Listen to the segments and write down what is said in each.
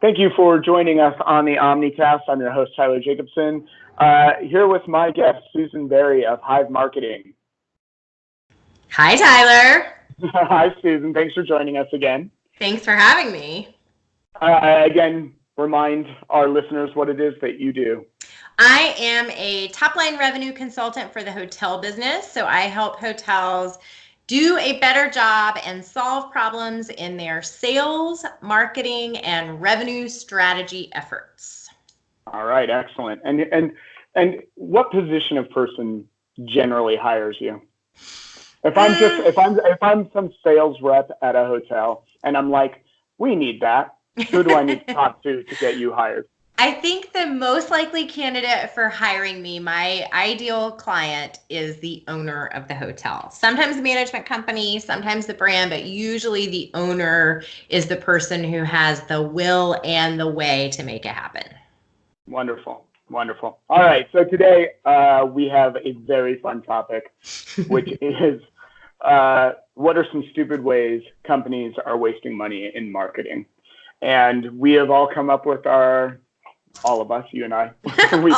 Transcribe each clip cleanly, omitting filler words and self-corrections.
Thank you for joining us on the Omnicast. I'm your host, Tyler Jacobson, here with my guest, Susan Barry of Hive Marketing. Hi, Tyler. Hi, Susan. Thanks for joining us again. Thanks for having me. Again, remind our listeners what it is that you do. I am a top-line revenue consultant for the hotel business, so I help hotels do a better job and solve problems in their sales, marketing, and revenue strategy efforts. All right, excellent. And what position of person generally hires you? If I'm some sales rep at a hotel and I'm like, we need that, who do I need to talk to get you hired? I think the most likely candidate for hiring me, my ideal client, is the owner of the hotel. Sometimes the management company, sometimes the brand, but usually the owner is the person who has the will and the way to make it happen. Wonderful. Wonderful. All right. So today we have a very fun topic, which is what are some stupid ways companies are wasting money in marketing? And we have all come up with all of us, you and I, we've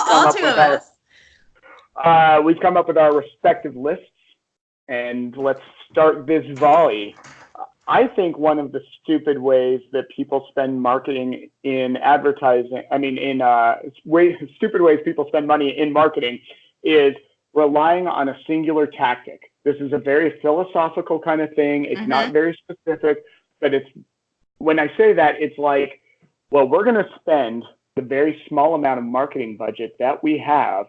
come up with our respective lists, and let's start this volley. I think one of the stupid ways that people spend marketing in advertising, stupid ways people spend money in marketing is relying on a singular tactic. This is a very philosophical kind of thing. It's not very specific, but when I say that, it's like, well, we're going to spend the very small amount of marketing budget that we have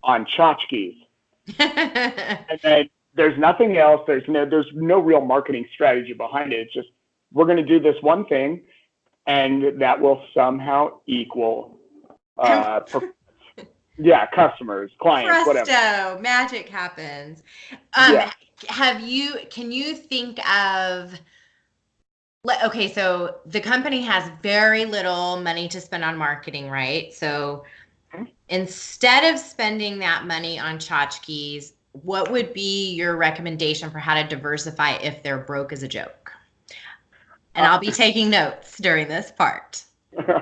on tchotchkes. And then there's nothing else. There's no real marketing strategy behind it. It's just, we're going to do this one thing, and that will somehow equal customers, clients, whatever. Magic happens. Can you think of, okay, so the company has very little money to spend on marketing, right? So instead of spending that money on tchotchkes, what would be your recommendation for how to diversify if they're broke as a joke? And I'll be taking notes during this part.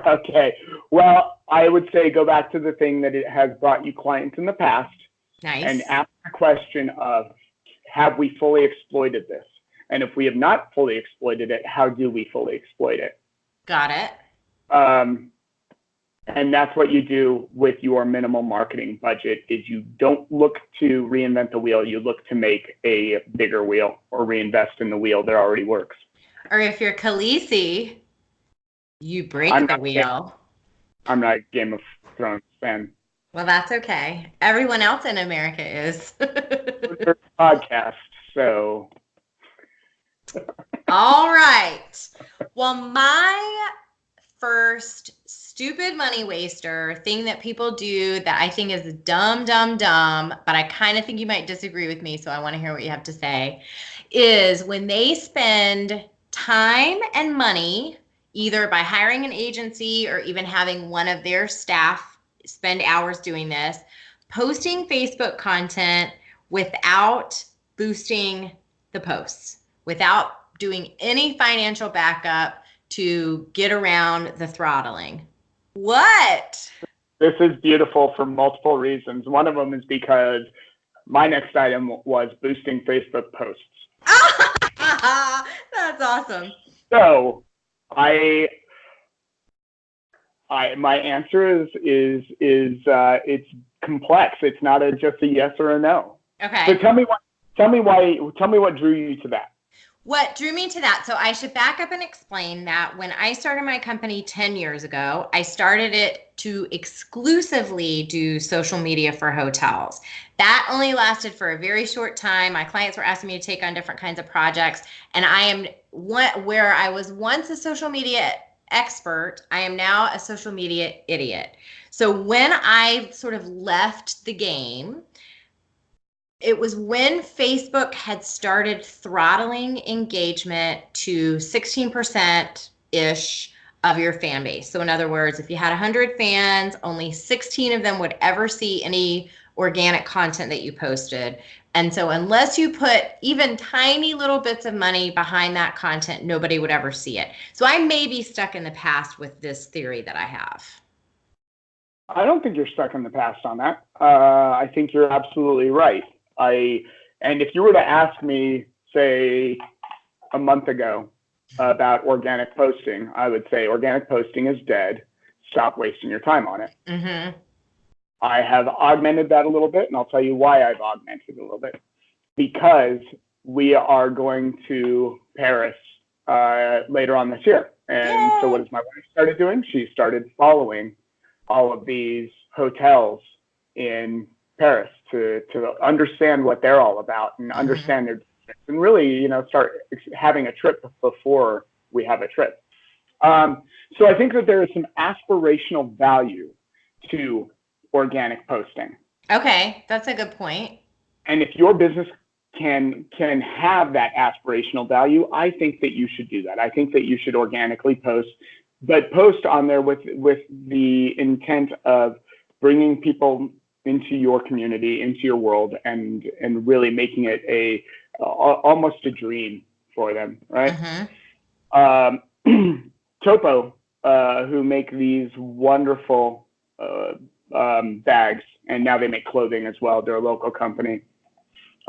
Okay. Well, I would say go back to the thing that it has brought you clients in the past. Nice. And ask the question of, have we fully exploited this? And if we have not fully exploited it, how do we fully exploit it? Got it. And that's what you do with your minimal marketing budget is you don't look to reinvent the wheel. You look to make a bigger wheel or reinvest in the wheel that already works. Or if you're Khaleesi, you break the wheel. I'm not a Game of Thrones fan. Well, that's okay. Everyone else in America is. It's a podcast, so... All right. Well, my first stupid money waster thing that people do that I think is dumb, but I kind of think you might disagree with me, so I want to hear what you have to say, is when they spend time and money, either by hiring an agency or even having one of their staff spend hours doing this, posting Facebook content without boosting the posts, without doing any financial backup to get around the throttling. What? This is beautiful for multiple reasons. One of them is because my next item was boosting Facebook posts. That's awesome. So my answer is it's complex. It's not just a yes or a no. Okay. So tell me what drew you to that. What drew me to that? So I should back up and explain that when I started my company 10 years ago, I started it to exclusively do social media for hotels. That only lasted for a very short time. My clients were asking me to take on different kinds of projects. And I am where I was once a social media expert, I am now a social media idiot. So when I sort of left the game, it was when Facebook had started throttling engagement to 16%-ish of your fan base. So in other words, if you had 100 fans, only 16 of them would ever see any organic content that you posted And so unless you put even tiny little bits of money behind that content, nobody would ever see it. So I may be stuck in the past with this theory that I have. I don't think you're stuck in the past on that. I think you're absolutely right. And if you were to ask me, say, a month ago about organic posting, I would say organic posting is dead. Stop wasting your time on it. Mm-hmm. I have augmented that a little bit, and I'll tell you why I've augmented it a little bit. Because we are going to Paris later on this year. And so what has my wife started doing? She started following all of these hotels in Paris to understand what they're all about and understand their business and really, start having a trip before we have a trip. So I think that there is some aspirational value to organic posting. Okay, that's a good point. And if your business can have that aspirational value, I think that you should do that. I think that you should organically post, but post on there with the intent of bringing people into your community, into your world, and really making it almost a dream for them, right? Topo, who make these wonderful bags, and now they make clothing as well. They're a local company.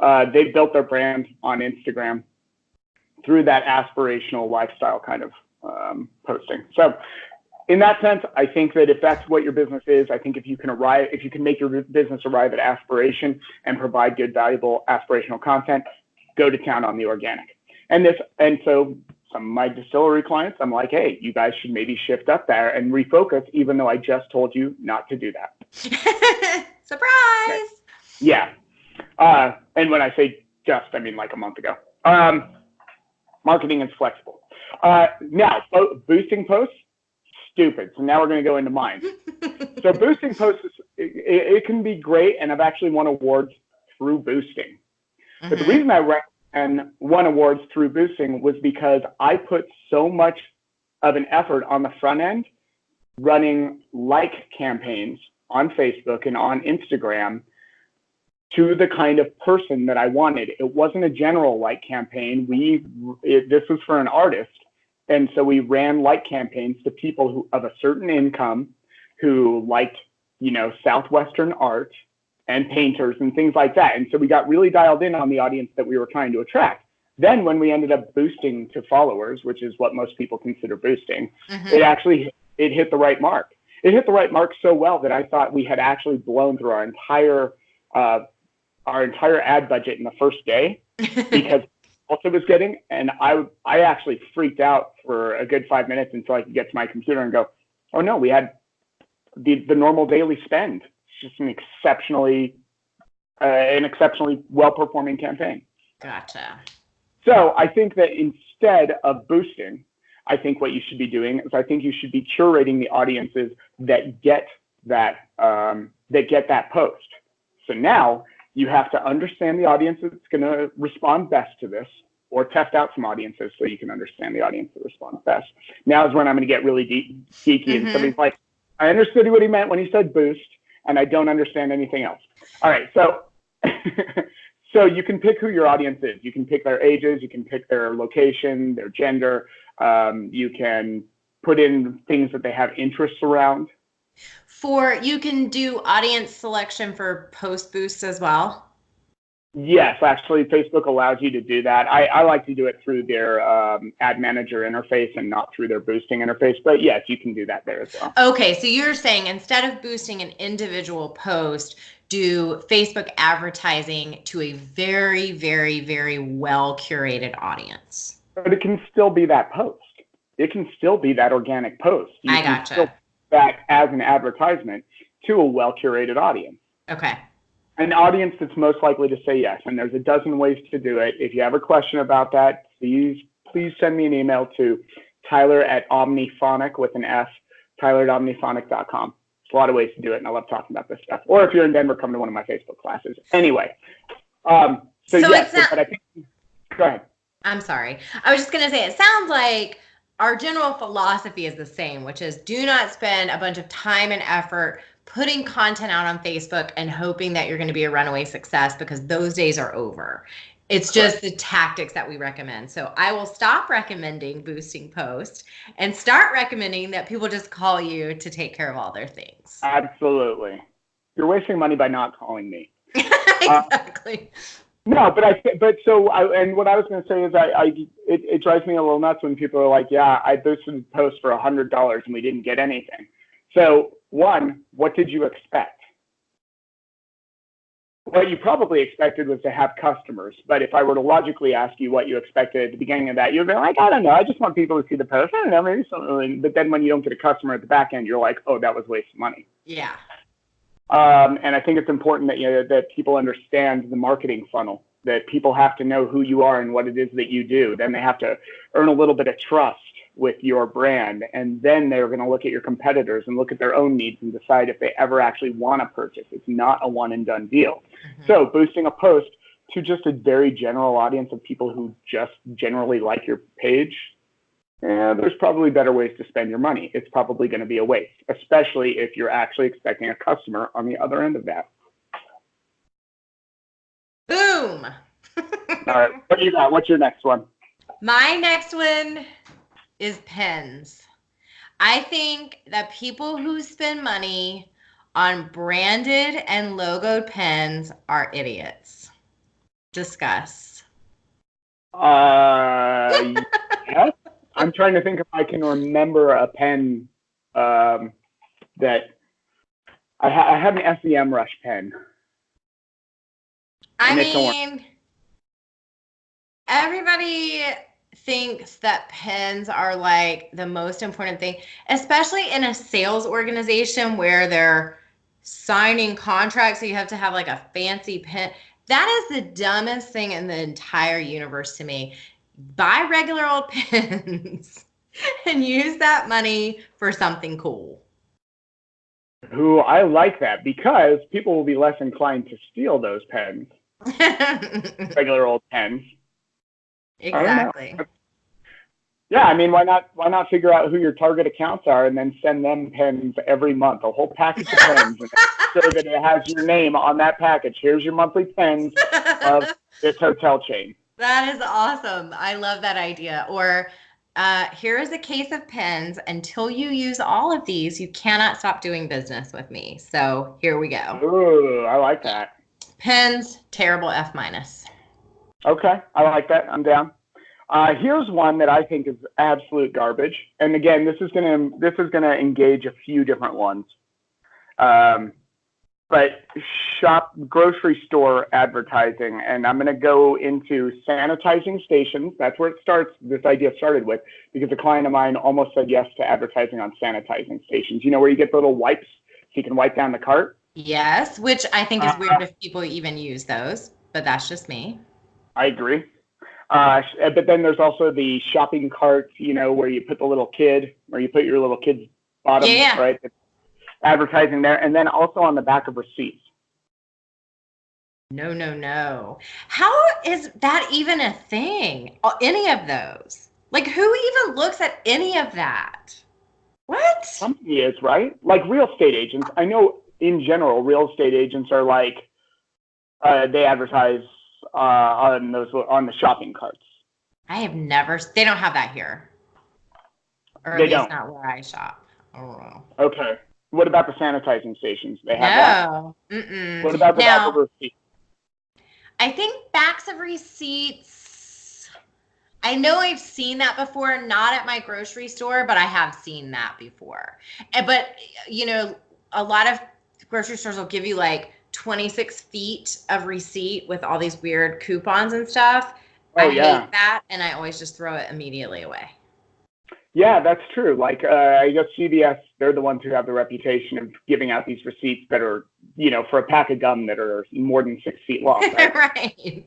They built their brand on Instagram through that aspirational lifestyle kind of posting. So in that sense, I think that if that's what your business is, I think if you can make your business arrive at aspiration and provide good, valuable, aspirational content, go to town on the organic. And so some of my distillery clients, I'm like, hey, you guys should maybe shift up there and refocus, even though I just told you not to do that. Surprise! Okay. Yeah. And when I say just, I mean like a month ago. Marketing is flexible. Now, boosting posts, stupid. So now we're going to go into mine. So boosting posts, it can be great, and I've actually won awards through boosting. But the reason I won awards through boosting was because I put so much of an effort on the front end running like campaigns on Facebook and on Instagram to the kind of person that I wanted. It wasn't a general like campaign. This was for an artist. And so we ran like campaigns to people who of a certain income who liked, Southwestern art and painters and things like that. And so we got really dialed in on the audience that we were trying to attract. Then when we ended up boosting to followers, which is what most people consider boosting, it hit the right mark. It hit the right mark so well that I thought we had actually blown through our entire ad budget in the first day because else it was getting. And I actually freaked out for a good 5 minutes until I could get to my computer and go, oh no, we had the normal daily spend. It's just an exceptionally well-performing campaign. Gotcha. So I think that instead of boosting, I think what you should be doing is I think you should be curating the audiences that get that post. So now you have to understand the audience that's going to respond best to this, or test out some audiences so you can understand the audience that responds best. Now is when I'm going to get really geeky, and somebody's like, I understood what he meant when he said boost, and I don't understand anything else. All right, so so you can pick who your audience is. You can pick their ages, you can pick their location, their gender. You can put in things that they have interests around. You can do audience selection for post boosts as well? Yes, actually, Facebook allows you to do that. I like to do it through their ad manager interface and not through their boosting interface. But yes, you can do that there as well. Okay, so you're saying instead of boosting an individual post, do Facebook advertising to a very, very, very well curated audience. But it can still be that post. It can still be that organic post. You I can gotcha. still that as an advertisement to a well curated audience. Okay. An audience that's most likely to say yes. And there's a dozen ways to do it. If you have a question about that, please send me an email to Tyler@omniphonic with an S, Tyler@omniphonic.com. There's a lot of ways to do it, and I love talking about this stuff. Or if you're in Denver, come to one of my Facebook classes. Anyway, so yes, but I think, go ahead. I'm sorry. I was just going to say, it sounds like our general philosophy is the same, which is do not spend a bunch of time and effort putting content out on Facebook and hoping that you're going to be a runaway success, because those days are over. It's just the tactics that we recommend. So I will stop recommending boosting posts and start recommending that people just call you to take care of all their things. Absolutely. You're wasting money by not calling me. Exactly. No, what I was going to say is it drives me a little nuts when people are like, yeah, I boosted a post for $100 and we didn't get anything. So one, what did you expect? What you probably expected was to have customers. But if I were to logically ask you what you expected at the beginning of that, you'd be like, I don't know. I just want people to see the post. I don't know, maybe something. But then when you don't get a customer at the back end, you're like, oh, that was wasted money. Yeah. And I think it's important that people understand the marketing funnel, that people have to know who you are and what it is that you do. Then they have to earn a little bit of trust with your brand. And then they're going to look at your competitors and look at their own needs and decide if they ever actually want to purchase. It's not a one and done deal. Mm-hmm. So boosting a post to just a very general audience of people who just generally like your page, there's probably better ways to spend your money. It's probably going to be a waste, especially if you're actually expecting a customer on the other end of that. Boom. All right. What do you got? What's your next one? My next one is pens. I think that people who spend money on branded and logoed pens are idiots. Discuss. Yes. I'm trying to think if I can remember a pen that I have an SEM Rush pen. I mean, everybody thinks that pens are like the most important thing, especially in a sales organization where they're signing contracts. So you have to have like a fancy pen. That is the dumbest thing in the entire universe to me. Buy regular old pens and use that money for something cool. Ooh, I like that, because people will be less inclined to steal those pens. Regular old pens. Exactly. Yeah, I mean, why not figure out who your target accounts are and then send them pens every month, a whole package of pens, and so that it has your name on that package. Here's your monthly pens of this hotel chain. That is awesome. I love that idea. Or here is a case of pens. Until you use all of these, you cannot stop doing business with me. So here we go. Ooh, I like that. Pens, terrible F-. Okay, I like that. I'm down. Here's one that I think is absolute garbage. And again, this is gonna engage a few different ones. But grocery store advertising, and I'm gonna go into sanitizing stations. That's where this idea started with, because a client of mine almost said yes to advertising on sanitizing stations. You know, where you get the little wipes so you can wipe down the cart? Yes, which I think is weird if people even use those, but that's just me. I agree. But then there's also the shopping cart, you know, where you put the little kid, where you put your little kid's bottom, right? It's advertising there. And then also on the back of receipts. No. How is that even a thing? Any of those? Like, who even looks at any of that? What? Somebody is, right? Like real estate agents. I know in general, real estate agents are like, they advertise on the shopping carts. I have never. They don't have that here, or at least not where I shop. Oh. Okay. What about the sanitizing stations? They have that. Mm-mm. What about the back of receipts? I think backs of receipts. I know I've seen that before, not at my grocery store, but I have seen that before. But you know, a lot of grocery stores will give you like 26 feet of receipt with all these weird coupons and stuff. I hate that, and I always just throw it immediately away. Yeah, that's true. Like, I guess CVS, they're the ones who have the reputation of giving out these receipts that are, you know, for a pack of gum that are more than 6 feet long. Right? Right.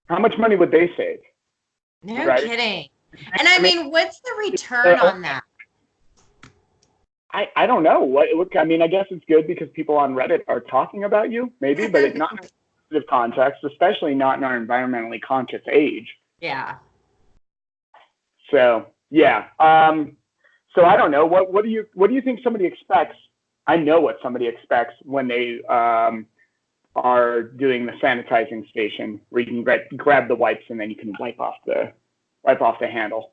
How much money would they save? No kidding. And I mean, what's the return on that? I don't know. What I mean, I guess it's good because people on Reddit are talking about you, maybe, but it's not in a positive context, especially not in our environmentally conscious age. Yeah. So yeah. So I don't know. What do you think somebody expects I know what somebody expects when they are doing the sanitizing station, where you can grab the wipes and then you can wipe off the handle.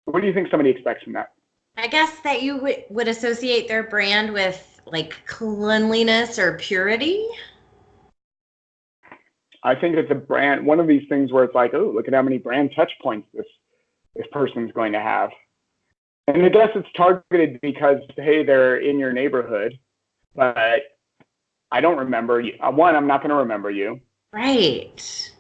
What do you think somebody expects from that? I guess that you would associate their brand with like cleanliness or purity. I think it's a brand, one of these things where it's like, oh, look at how many brand touch points this person's going to have. And I guess it's targeted because, hey, they're in your neighborhood, but I don't remember you. One, I'm not going to remember you. Right.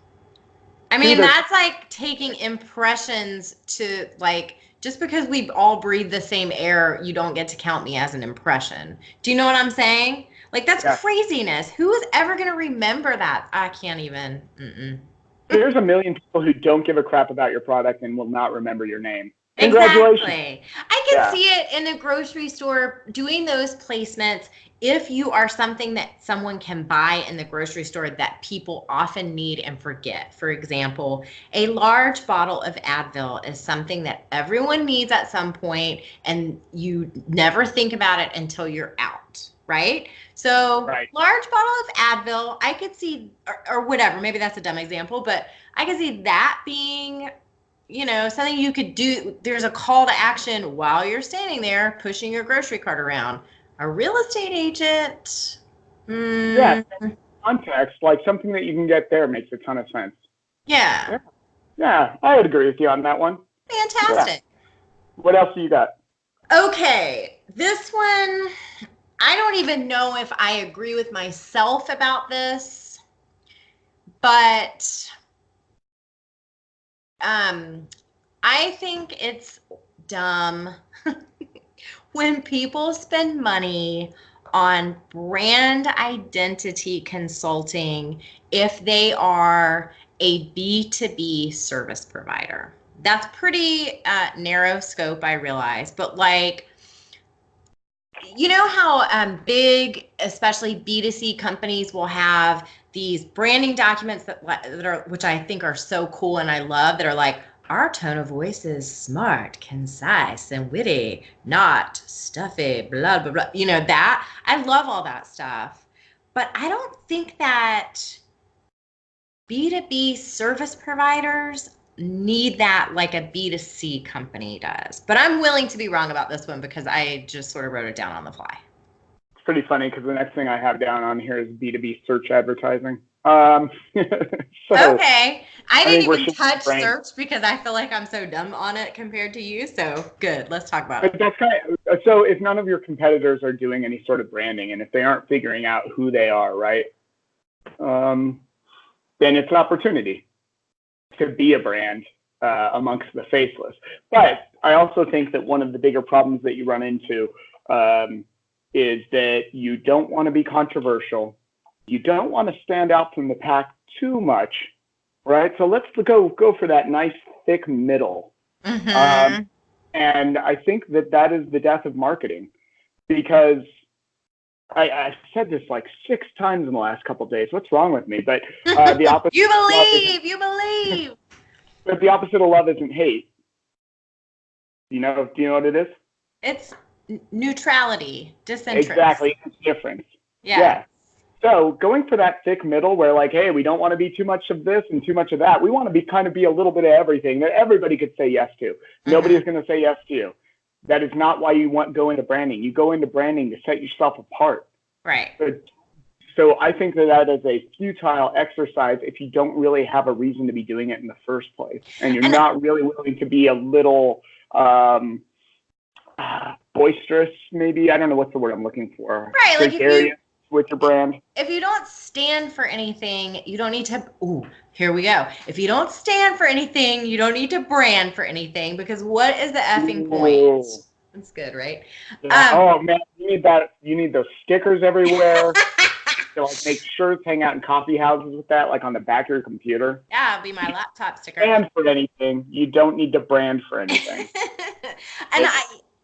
I mean, that's like taking impressions to like, just because we all breathe the same air, you don't get to count me as an impression. Do you know what I'm saying? Like, that's craziness. Who is ever going to remember that? I can't even. There's a million people who don't give a crap about your product and will not remember your name. Congratulations. Exactly. I can see it in the grocery store doing those placements. If you are something that someone can buy in the grocery store that people often need and forget. For example, a large bottle of Advil is something that everyone needs at some point, and you never think about it until you're out, right? So large bottle of Advil, I could see, or whatever, maybe that's a dumb example, but I could see that being, you know, something you could do. There's a call to action while you're standing there pushing your grocery cart around. A real estate agent. Yeah, context, like something that you can get there makes a ton of sense. Yeah, I would agree with you on that one. Fantastic. Yeah. What else do you got? Okay, this one, I don't even know if I agree with myself about this, but I think it's dumb when people spend money on brand identity consulting if they are a B2B service provider. That's pretty narrow scope, I realize, but like, you know how big, especially B2C companies will have these branding documents that are, which I think are so cool and I love, that are like, our tone of voice is smart, concise, and witty, not stuffy, blah, blah, blah. You know, that, I love all that stuff. But I don't think that B2B service providers need that like a B2C company does. But I'm willing to be wrong about this one because I just sort of wrote it down on the fly. It's pretty funny because the next thing I have down on here is B2B search advertising. Okay. I didn't even touch search because I feel like I'm so dumb on it compared to you. So good. Let's talk about it. That's so if none of your competitors are doing any sort of branding, and if they aren't figuring out who they are, right, then it's an opportunity to be a brand amongst the faceless. But I also think that one of the bigger problems that you run into is that you don't want to be controversial. You don't want to stand out from the pack too much, right? So let's go for that nice thick middle. And I think that is the death of marketing, because I said this like 6 times in the last couple of days. What's wrong with me? But the opposite. You believe. But the opposite of love isn't hate. Do you know what it is? It's neutrality, disinterest. Exactly, it's difference. Yeah. So going for that thick middle where like, hey, we don't want to be too much of this and too much of that. We want to kind of be a little bit of everything that everybody could say yes to. Nobody's going to say yes to you. That is not why you go into branding. You go into branding to set yourself apart. Right. So I think that is a futile exercise if you don't really have a reason to be doing it in the first place. And you're not really willing to be a little boisterous, maybe. I don't know what's the word I'm looking for. Right. Like with your brand. If you don't stand for anything, you don't need to. Ooh, here we go. If you don't stand for anything, you don't need to brand for anything, because what is the effing point? That's good, right? Yeah. Oh man, you need that. You need those stickers everywhere. To like make shirts hang out in coffee houses with that, like on the back of your computer. Yeah, it'll be my laptop sticker. Brand for anything. You don't need to brand for anything. And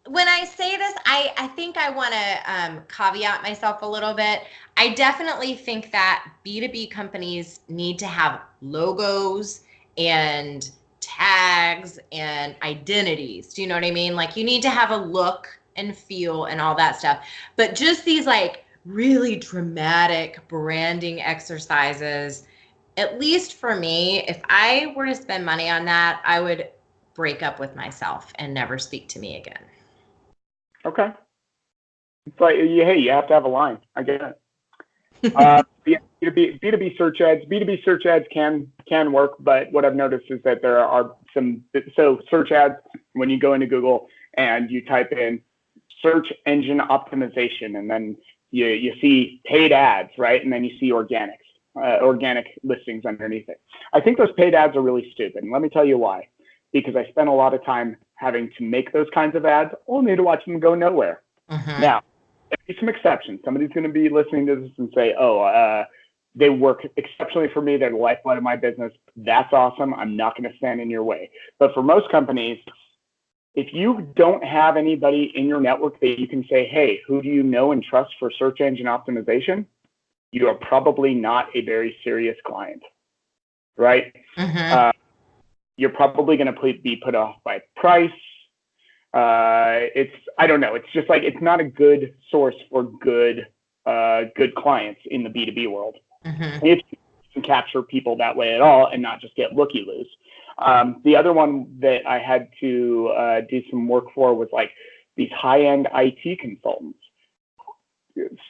when I say this, I think I want to caveat myself a little bit. I definitely think that B2B companies need to have logos and tags and identities. Do you know what I mean? Like, you need to have a look and feel and all that stuff. But just these like really dramatic branding exercises, at least for me, if I were to spend money on that, I would break up with myself and never speak to me again. Okay. It's like, hey, you have to have a line. I get it. Yeah, B2B search ads. B2B search ads can work, but what I've noticed is that there are so search ads, when you go into Google and you type in search engine optimization, and then you see paid ads, right? And then you see organic listings underneath it. I think those paid ads are really stupid. And let me tell you why. Because I spent a lot of time having to make those kinds of ads, only to watch them go nowhere. Mm-hmm. Now, there'll be some exceptions. Somebody's going to be listening to this and say, they work exceptionally for me. They're the lifeblood of my business. That's awesome. I'm not going to stand in your way. But for most companies, if you don't have anybody in your network that you can say, hey, who do you know and trust for search engine optimization? You are probably not a very serious client, right? Mm-hmm. You're probably going to be put off by price. I don't know. It's just like, it's not a good source for good clients in the B2B world. Mm-hmm. If you can capture people that way at all and not just get looky-loos. The other one that I had to do some work for was like these high-end IT consultants.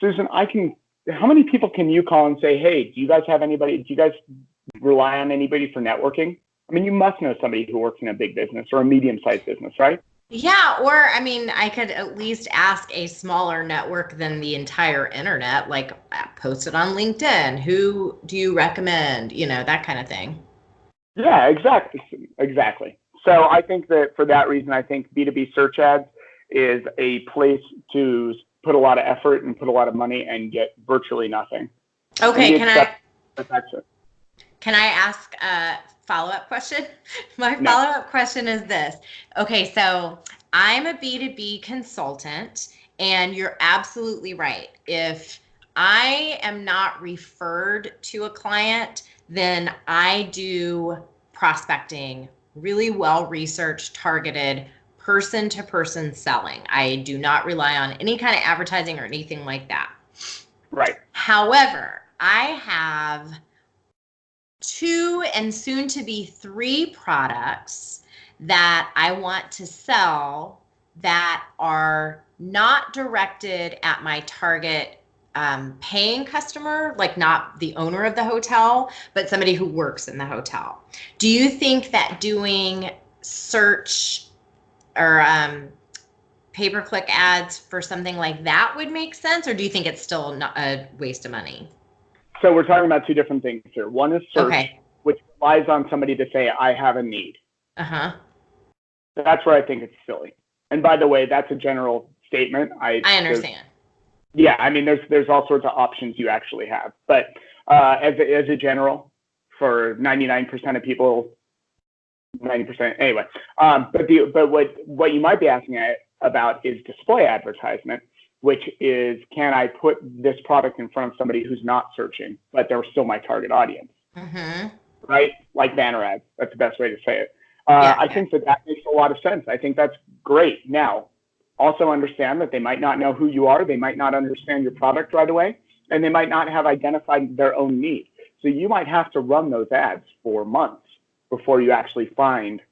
Susan, how many people can you call and say, hey, do you guys rely on anybody for networking? I mean, you must know somebody who works in a big business or a medium-sized business, right? Yeah, or I mean, I could at least ask a smaller network than the entire internet, like post it on LinkedIn. Who do you recommend? That kind of thing. Yeah, exactly. So I think that for that reason, I think B2B search ads is a place to put a lot of effort and put a lot of money and get virtually nothing. Okay, can I ask a follow-up question? My follow-up question is this. Okay, so I'm a B2B consultant, and you're absolutely right. If I am not referred to a client, then I do prospecting, really well-researched, targeted, person-to-person selling. I do not rely on any kind of advertising or anything like that. Right. However, I have 2 and soon to be 3 products that I want to sell that are not directed at my target paying customer, like not the owner of the hotel, but somebody who works in the hotel. Do you think that doing search or pay-per-click ads for something like that would make sense, or do you think it's still not a waste of money? So we're talking about 2 different things here. One is search, which relies on somebody to say, I have a need. Uh-huh. That's where I think it's silly. And by the way, that's a general statement. I understand. Yeah, I mean, there's all sorts of options you actually have. But as a general, for 99% of people, 90% anyway. But what you might be asking about is display advertisement, which is, can I put this product in front of somebody who's not searching, but they're still my target audience? Mm-hmm. Right? Like banner ads. That's the best way to say it. I think that makes a lot of sense. I think that's great. Now, also understand that they might not know who you are. They might not understand your product right away, and they might not have identified their own need. So you might have to run those ads for months before you actually find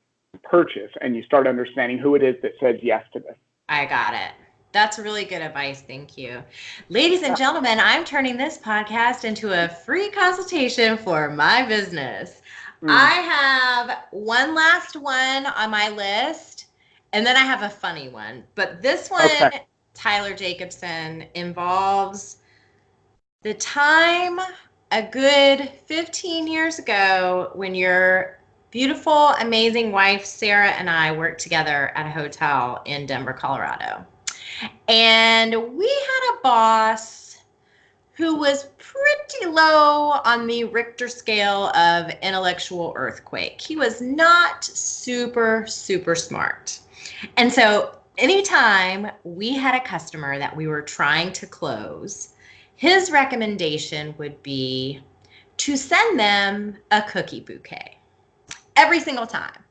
purchase and you start understanding who it is that says yes to this. I got it. That's really good advice. Thank you. Ladies and gentlemen, I'm turning this podcast into a free consultation for my business. I have one last one on my list, and then I have a funny one. But this one, Tyler Jacobson, involves the time a good 15 years ago when your beautiful, amazing wife, Sarah, and I worked together at a hotel in Denver, Colorado. And we had a boss who was pretty low on the Richter scale of intellectual earthquake. He was not super, super smart. And so anytime we had a customer that we were trying to close, his recommendation would be to send them a cookie bouquet every single time.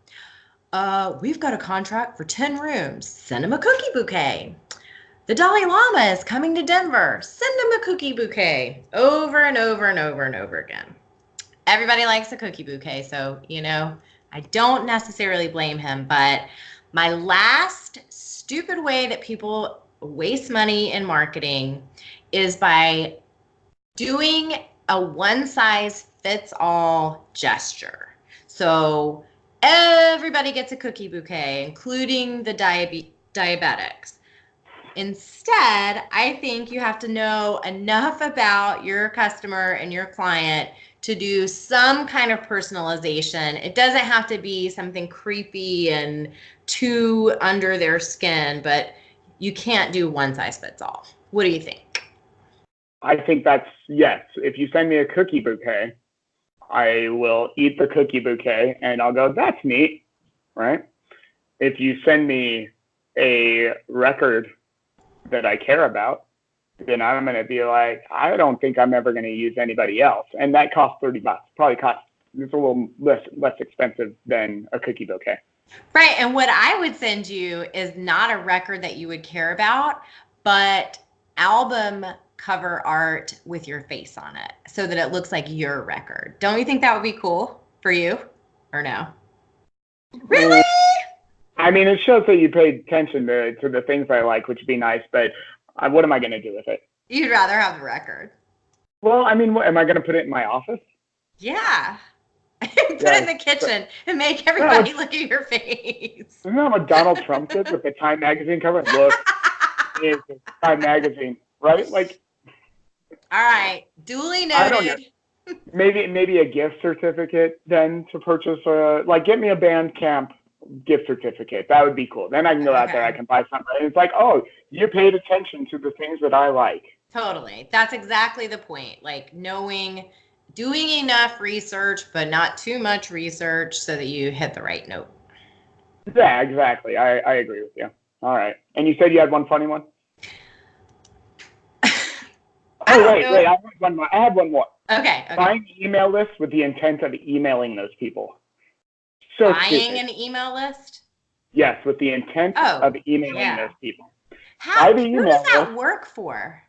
We've got a contract for 10 rooms. Send them a cookie bouquet. The Dalai Lama is coming to Denver. Send him a cookie bouquet over and over and over and over again. Everybody likes a cookie bouquet, so, I don't necessarily blame him. But my last stupid way that people waste money in marketing is by doing a one-size-fits-all gesture. So everybody gets a cookie bouquet, including the diabetics. Instead, I think you have to know enough about your customer and your client to do some kind of personalization. It doesn't have to be something creepy and too under their skin, but you can't do one size fits all. What do you think? I think that's yes. If you send me a cookie bouquet, I will eat the cookie bouquet and I'll go, that's neat, right? If you send me a record that I care about, then I'm going to be like, I don't think I'm ever going to use anybody else. And that costs $30. It's a little less expensive than a cookie bouquet. Right. And what I would send you is not a record that you would care about, but album cover art with your face on it so that it looks like your record. Don't you think that would be cool for you or no? Really? I mean, it shows that you paid attention to the things I like, which would be nice, but what am I going to do with it? You'd rather have the record. Well, I mean, am I going to put it in my office? Yeah. Put it in the kitchen and make everybody look at your face. Isn't that what Donald Trump did with the Time magazine cover? Look, it's Time magazine, right? Like, all right, duly noted. I don't know. Maybe a gift certificate then to purchase, like get me a Bandcamp gift certificate. That would be cool. Then I can go out there, I can buy something. And it's like, oh, you paid attention to the things that I like. Totally. That's exactly the point. Like doing enough research, but not too much research so that you hit the right note. Yeah, exactly. I agree with you. All right. And you said you had one funny one? Wait. I had one more. Okay. Buying email lists with the intent of emailing those people. So buying an email list? Yes, with the intent of emailing those people. Who does that work for?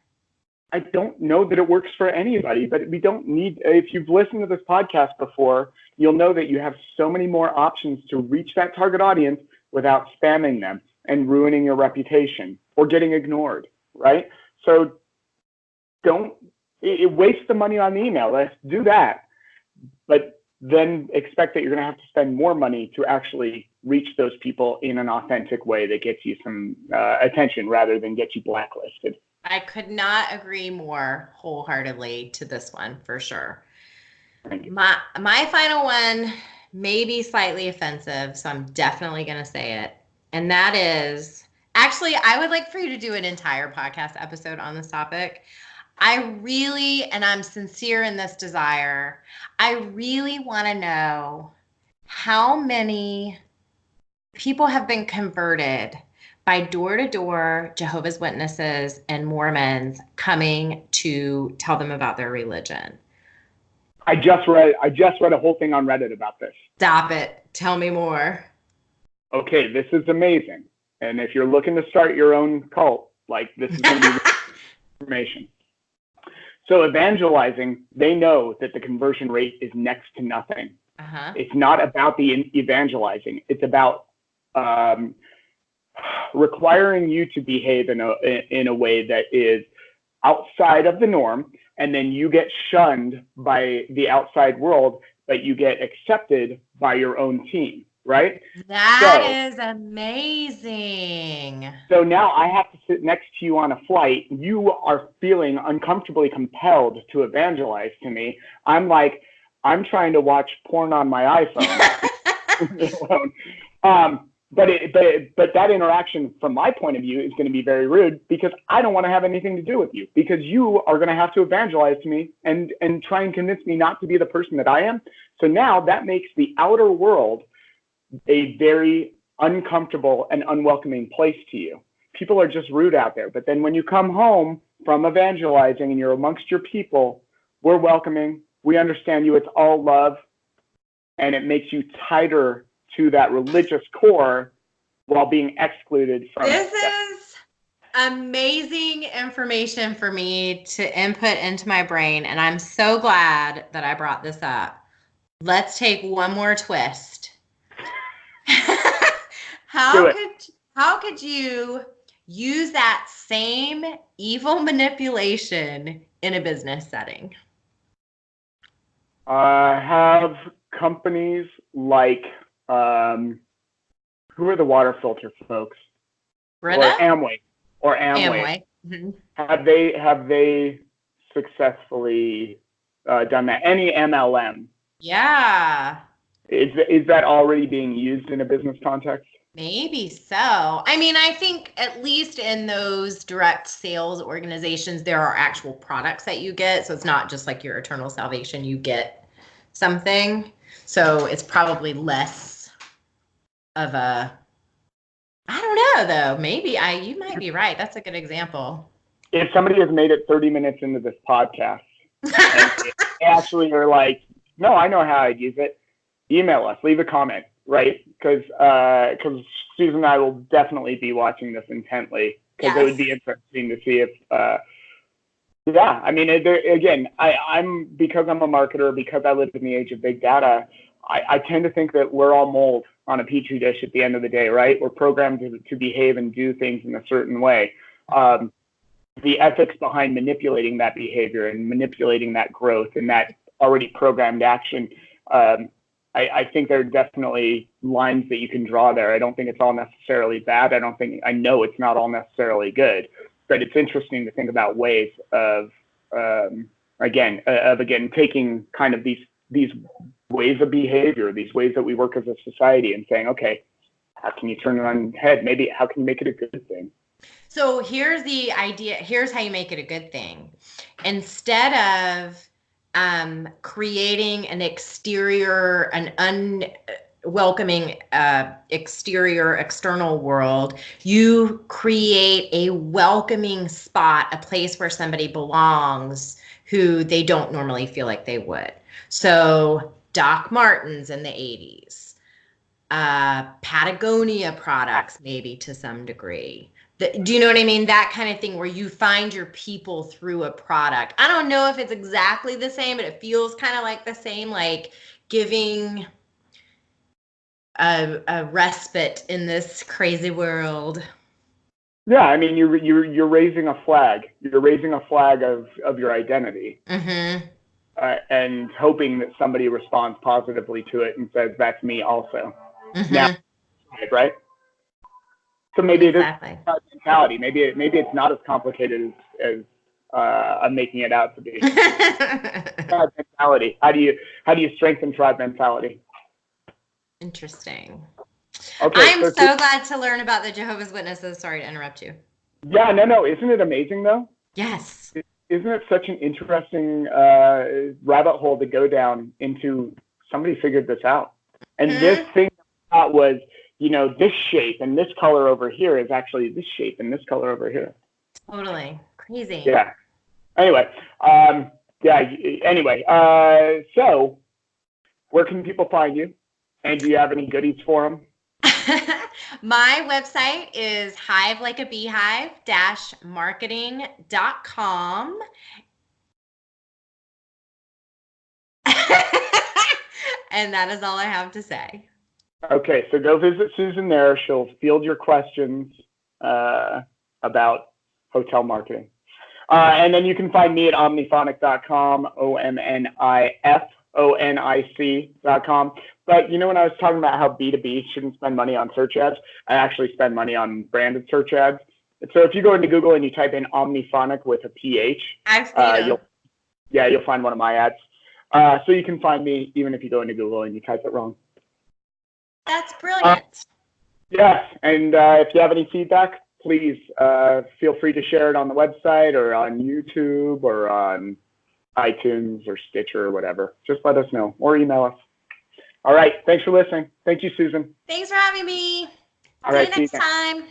I don't know that it works for anybody, but we don't need, if you've listened to this podcast before, you'll know that you have so many more options to reach that target audience without spamming them and ruining your reputation or getting ignored, right? So don't waste the money on the email list, do that, but then expect that you're going to have to spend more money to actually reach those people in an authentic way that gets you some attention rather than get you blacklisted. I could not agree more wholeheartedly to this one for sure. Thank you. My final one may be slightly offensive, so I'm definitely going to say it. And that is, actually, I would like for you to do an entire podcast episode on this topic. And I'm sincere in this desire, I really want to know how many people have been converted by door-to-door Jehovah's Witnesses and Mormons coming to tell them about their religion. I just read a whole thing on Reddit about this. Stop it. Tell me more. Okay, this is amazing. And if you're looking to start your own cult, like this is going to be information. So evangelizing, they know that the conversion rate is next to nothing. Uh-huh. It's not about the evangelizing. It's about requiring you to behave in a way that is outside of the norm, and then you get shunned by the outside world, but you get accepted by your own team, right? That is amazing. So now I have to sit next to you on a flight. You are feeling uncomfortably compelled to evangelize to me. I'm like, I'm trying to watch porn on my iPhone. But that interaction, from my point of view, is going to be very rude because I don't want to have anything to do with you because you are going to have to evangelize to me and try and convince me not to be the person that I am. So now that makes the outer world a very uncomfortable and unwelcoming place to you. People are just rude out there. But then when you come home from evangelizing and you're amongst your people, we're welcoming. We understand you. It's all love. And it makes you tighter to that religious core while being excluded from This is amazing information for me to input into my brain, and I'm so glad that I brought this up. Let's take one more twist. How could you use that same evil manipulation in a business setting? Have companies like who are the water filter folks? Brita? Or Amway. Mm-hmm. Have they successfully done that? Any MLM? Yeah. Is that already being used in a business context? Maybe so. I mean, I think at least in those direct sales organizations, there are actual products that you get. So it's not just like your eternal salvation, you get something. So it's probably less of a, I don't know though. Maybe you might be right. That's a good example. If somebody has made it 30 minutes into this podcast and they actually are like, no, I know how I'd use it, email us, leave a comment, right? Because Susan and I will definitely be watching this intently because it would be interesting to see if, I mean, again, I'm because I'm a marketer, because I live in the age of big data, I tend to think that we're all mold on a petri dish at the end of the day, right? We're programmed to behave and do things in a certain way. The ethics behind manipulating that behavior and manipulating that growth and that already programmed action, I think there are definitely lines that you can draw there. I don't think it's all necessarily bad. I know it's not all necessarily good, but it's interesting to think about ways of again taking kind of these ways of behavior, these ways that we work as a society, and saying, okay, how can you turn it on its head? Maybe how can you make it a good thing? So here's the idea. Here's how you make it a good thing. Instead of creating an unwelcoming external world, you create a welcoming spot, a place where somebody belongs who they don't normally feel like they would. So Doc Martens in the 80s, Patagonia products, maybe to some degree. Do you know what I mean? That kind of thing where you find your people through a product. I don't know if it's exactly the same, but it feels kind of like the same, like giving a respite in this crazy world. Yeah, I mean, you're raising a flag. You're raising a flag of your identity, and hoping that somebody responds positively to it and says, "That's me also." Now, right? So maybe it is tribe mentality. Maybe it's not as complicated as I'm making it out to be. Tribe mentality. How do you strengthen tribe mentality? Interesting. Okay, I'm so glad to learn about the Jehovah's Witnesses. Sorry to interrupt you. Yeah, no. Isn't it amazing though? Yes. Isn't it such an interesting rabbit hole to go down into? Somebody figured this out, and this thing I thought was, this shape and this color over here is actually this shape and this color over here. Totally. Crazy. Yeah. Anyway, so where can people find you? And do you have any goodies for them? My website is hivelikeabeehive-marketing.com. And that is all I have to say. Okay, so go visit Susan there. She'll field your questions about hotel marketing. And then you can find me at omniphonic.com, OMNIFONIC.com. But when I was talking about how B2B shouldn't spend money on search ads, I actually spend money on branded search ads. So if you go into Google and you type in Omniphonic with a PH, you'll find one of my ads. So you can find me even if you go into Google and you type it wrong. That's brilliant. Yes, and if you have any feedback, please feel free to share it on the website or on YouTube or on iTunes or Stitcher or whatever. Just let us know or email us. All right. Thanks for listening. Thank you, Susan. Thanks for having me. All right. See you next time.